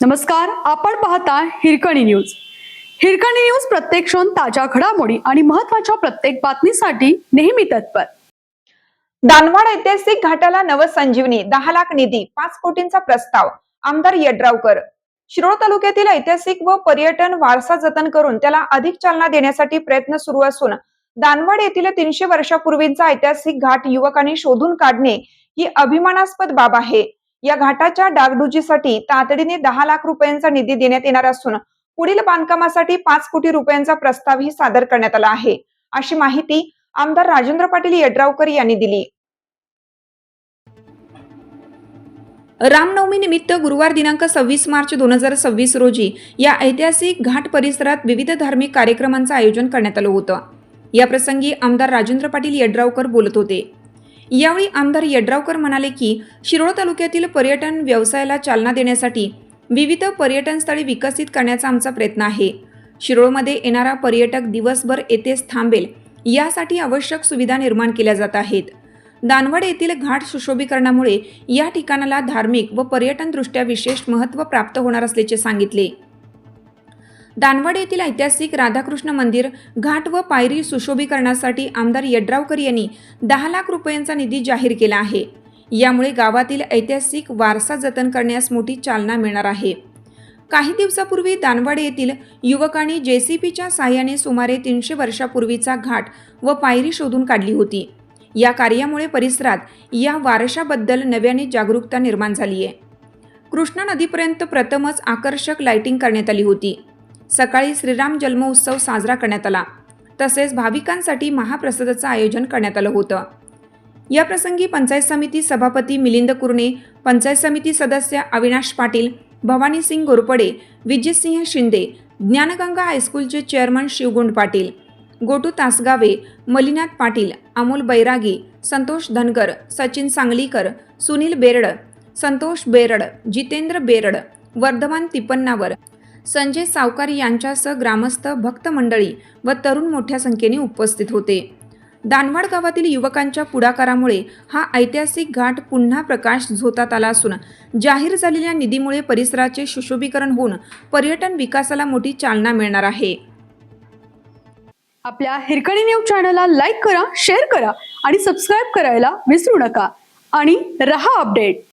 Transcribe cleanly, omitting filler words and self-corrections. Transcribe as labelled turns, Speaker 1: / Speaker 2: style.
Speaker 1: नमस्कार, आपण पाहता हिरकणी न्यूज. हिरकणी न्यूज प्रत्येक क्षण ताज्या घडामोडी आणि महत्त्वाच्या प्रत्येक बातमीसाठी नेहमी तत्पर.
Speaker 2: दानवाड ऐतिहासिक घाटाला नवसंजीवनी 10 लाख निधी 5 कोटींचा प्रस्ताव आमदार यड्रावकर. शिरोळ तालुक्यातील ऐतिहासिक व पर्यटन वारसा जतन करून त्याला अधिक चालना देण्यासाठी प्रयत्न सुरू असून दानवाड येथील 300 वर्षापूर्वीचा ऐतिहासिक घाट युवकांनी शोधून काढणे ही अभिमानास्पद बाब आहे. या घाटाच्या डागडुजीसाठी तातडीने 10 लाख रुपयांचा निधी देण्यात येणार असून पुढील बांधकामासाठी 5 कोटी रुपयांचा प्रस्तावही सादर करण्यात आला आहे, अशी माहिती आमदार राजेंद्र पाटील यड्रावकर यांनी दिली. रामनवमी निमित्त गुरुवार दिनांक 26 मार्च 2026 रोजी या ऐतिहासिक घाट परिसरात विविध धार्मिक कार्यक्रमांचं आयोजन करण्यात आलं होतं. या प्रसंगी आमदार राजेंद्र पाटील यड्रावकर बोलत होते. यावेळी आमदार यड्रावकर म्हणाले की शिरोळ तालुक्यातील पर्यटन व्यवसायाला चालना देण्यासाठी विविध पर्यटन स्थळे विकसित करण्याचा आमचा प्रयत्न आहे. शिरोळमध्ये येणारा पर्यटक दिवसभर येथेच थांबेल यासाठी आवश्यक सुविधा निर्माण केल्या जात आहेत. दानवाड येथील घाट सुशोभीकरणामुळे या ठिकाणाला धार्मिक व पर्यटनदृष्ट्या विशेष महत्त्व प्राप्त होणार असल्याचे सांगितले. दानवाड येथील ऐतिहासिक राधाकृष्ण मंदिर घाट व पायरी सुशोभीकरणासाठी आमदार यड्रावकर यांनी 10 लाख रुपयांचा निधी जाहीर केला आहे. यामुळे गावातील ऐतिहासिक वारसा जतन करण्यास मोठी चालना मिळणार आहे. काही दिवसापूर्वी दानवाड येथील युवकांनी JCBच्या साहाय्याने सुमारे 300 वर्षापूर्वीचा घाट व पायरी शोधून काढली होती. या कार्यामुळे परिसरात या वारशाबद्दल नव्याने जागरूकता निर्माण झाली आहे. कृष्णा नदीपर्यंत प्रथमच आकर्षक लाइटिंग करण्यात आली होती. सकाळी श्रीराम जन्मोत्सव साजरा करण्यात आला. तसेच भाविकांसाठी महाप्रसादाचं आयोजन करण्यात आलं होतं. या प्रसंगी पंचायत समिती सभापती मिलिंद कुरणे, पंचायत समिती सदस्य अविनाश पाटील, भवानी सिंग घोरपडे, विजयसिंह शिंदे, ज्ञानगंगा हायस्कूलचे चेअरमन शिवगुंड पाटील, गोटू तासगावे, मलिनाथ पाटील, अमोल बैरागी, संतोष धनगर, सचिन सांगलीकर, सुनील बेरड, संतोष बेरड, जितेंद्र बेरड, वर्धमान तिपन्नावर, संजय सावकार यांच्यासह ग्रामस्थ, भक्त मंडळी व तरुण मोठ्या संख्येने उपस्थित होते. दानवाड गावातील युवकांच्या पुढाकारामुळे हा ऐतिहासिक घाट पुन्हा प्रकाश झोतात आला असून जाहीर झालेल्या निधीमुळे परिसराचे सुशोभीकरण होऊन पर्यटन विकासाला मोठी चालना मिळणार आहे.
Speaker 1: आपल्या हिरकणी न्यूज चॅनलला लाईक करा, शेअर करा आणि सबस्क्राईब करायला विसरू नका आणि रहा अपडेट.